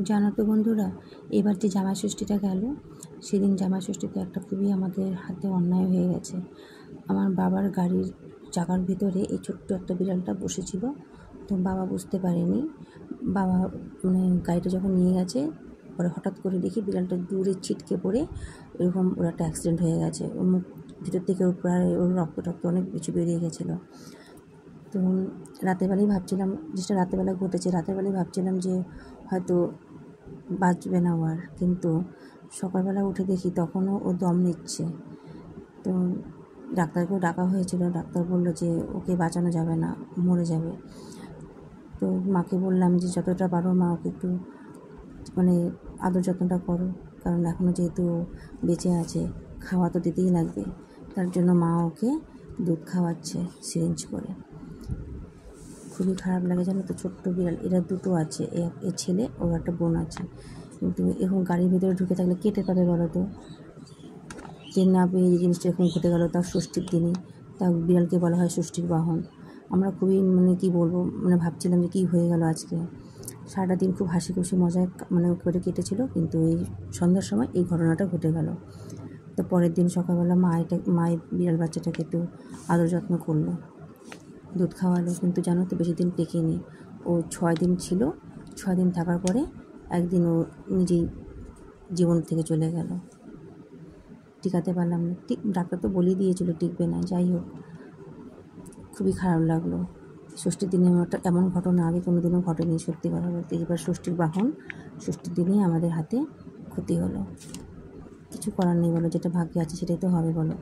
জানো তো বন্ধুরা, এবার যে জামাই ষষ্ঠীটা গেল, সেদিন জামাই ষষ্ঠীতে একটা খুবই আমাদের হাতে অন্যায় হয়ে গেছে। আমার বাবার গাড়ির চাকার ভিতরে এই ছোট্ট একটা বিড়ালটা বসেছিল। তো বাবা বুঝতে পারেনি। বাবা গাড়িটা যখন নিয়ে গেছে, পরে হঠাৎ করে দেখি বিড়ালটা দূরে ছিটকে পড়ে এরকম ওর একটা অ্যাক্সিডেন্ট হয়ে গেছে। ওর মুখ ভিতর থেকে ওর প্রায় ওর রক্ত অনেক কিছু বেরিয়ে গেছিলো। তো রাতেরবেলায় ভাবছিলাম, যেটা রাতেরবেলা ঘটেছে, রাতেরবেলায় ভাবছিলাম যে হয়তো বাঁচবে না ও আর, কিন্তু সকালবেলা উঠে দেখি তখনও ও দম নিচ্ছে। তো ডাক্তারকেও ডাকা হয়েছিল, ডাক্তার বললো যে ওকে বাঁচানো যাবে না, মরে যাবে। তো মাকে বললাম যে যতটা পারো মা ওকে একটু আদর যত্নটা করো, কারণ এখনও যেহেতু বেঁচে আছে, খাওয়া তো দিতেই লাগবে। তার জন্য মা ওকে দুধ খাওয়াচ্ছে সিরিঞ্জ করে। খুবই খারাপ লাগে জানো তো, ছোট্ট বিড়াল, এরা দুটো আছে, এ ছেলে ওর একটা বোন আছে। কিন্তু এখন গাড়ির ভিতরে ঢুকে থাকলে কেটে পাবে বলো তো? যে না পেয়ে এই জিনিসটা এরকম ঘটে গেলো, তার ষষ্ঠীর দিনে। তা বিড়ালকে বলা হয় ষষ্ঠীর বাহন। আমরা খুবই কী বলবো, ভাবছিলাম যে কী হয়ে গেল আজকে। সারাটা দিন খুব হাসি খুশি মজায় করে কেটেছিল, কিন্তু এই সন্ধ্যার সময় এই ঘটনাটা ঘটে গেল। তো পরের দিন সকালবেলা মায়ের বিড়াল বাচ্চাটাকে একটু আদর যত্ন করলো, দুধ খাওয়ালো। কিন্তু জানো তো, বেশি দিন টেকেনি। ও 6 দিন ছিল। 6 দিন থাকার পরে একদিন ও নিজেই জীবন থেকে চলে গেল। টিকাতে পারলাম না, ডাক্তার তো বলেই দিয়েছিল টিকবে না। যাই হোক, খুবই খারাপ লাগলো। ষষ্ঠীর দিনে এমন ঘটনা আগে কোনো দিনও ঘটেনি, সত্যি কথা বলতে। এবার ষষ্ঠীর বাহন, ষষ্ঠীর দিনেই আমাদের হাতে ক্ষতি হলো। কিছু করার নেই বলো, যেটা ভাগ্যে আছে সেটাই তো হবে বলো,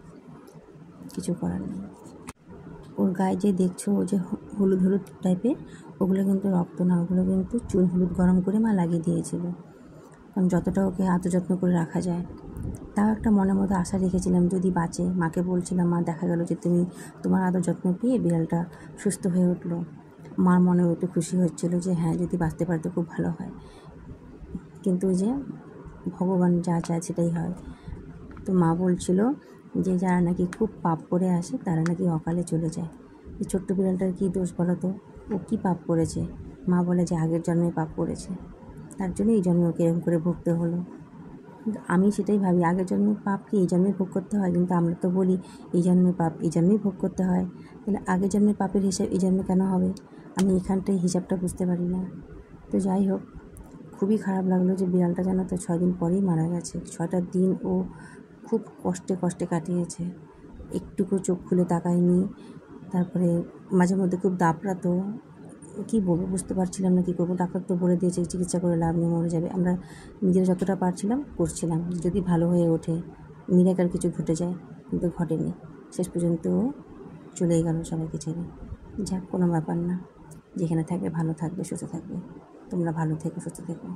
কিছু করার নেই। ওর গায়ে যে দেখছো, ও যে হলুদ হলুদ টাইপের, ওগুলো কিন্তু রক্ত না, ওগুলো কিন্তু চুন হলুদ গরম করে মা লাগিয়ে দিয়েছিল, কারণ যতটা ওকে আদর যত্ন করে রাখা যায়। তাও একটা মনের মধ্যে আশা রেখেছিলাম যদি বাঁচে। মাকে বলছিলাম, মা দেখা গেল যে তোমার আদর যত্ন পেয়ে বিড়ালটা সুস্থ হয়ে উঠলো। মার মনেও একটু খুশি হচ্ছিল যে হ্যাঁ, যদি বাঁচতে পারতো খুব ভালো হয়। কিন্তু ওই যে ভগবান যা চায় সেটাই হয়। তো মা বলছিল যে যারা নাকি খুব পাপ করে আসে তারা নাকি অকালে চলে যায়। এই ছোট্ট বিড়ালটার কী দোষ বলো তো? ও কী পাপ করেছে? মা বলে যে আগের জন্মে পাপ করেছে, তার জন্য এই জন্মে ওকে এরকম করে ভুগতে হলো। কিন্তু আমি সেটাই ভাবি, আগের জন্মে পাপ কি এই জন্মে ভোগ করতে হয়? কিন্তু আমরা তো বলি এই জন্মে পাপ এই জন্মেই ভোগ করতে হয়। তাহলে আগের জন্মে পাপের হিসাব এই জন্মে কেন হবে? আমি এখানটাই হিসাবটা বুঝতে পারি না। তো যাই হোক, খুবই খারাপ লাগলো যে বিড়ালটা জানো তো 6 দিন পরেই মারা গেছে। 6টা দিন ও খুব কষ্টে কাটিয়েছে, একটুকু চোখ খুলে তাকায়নি। তারপরে মাঝে মধ্যে খুব দাপড়াতো। কী বলবো, বুঝতে পারছিলাম না কী করবো। ডাক্তার তো বলে দিয়েছে চিকিৎসা করে লাভ নেই, মরে যাবে। আমরা নিজেরা যতটা পারছিলাম করছিলাম, যদি ভালো হয়ে ওঠে, মিরাকেল কিছু ঘটে যায়। কিন্তু ঘটেনি। শেষ পর্যন্ত ও চলেই গেল সবাইকে ছেড়ে। যাক, কোনো ব্যাপার না। যেখানে থাকবে ভালো থাকবে, সুস্থ থাকবে। তোমরা ভালো থেকো, সুস্থ থেকো।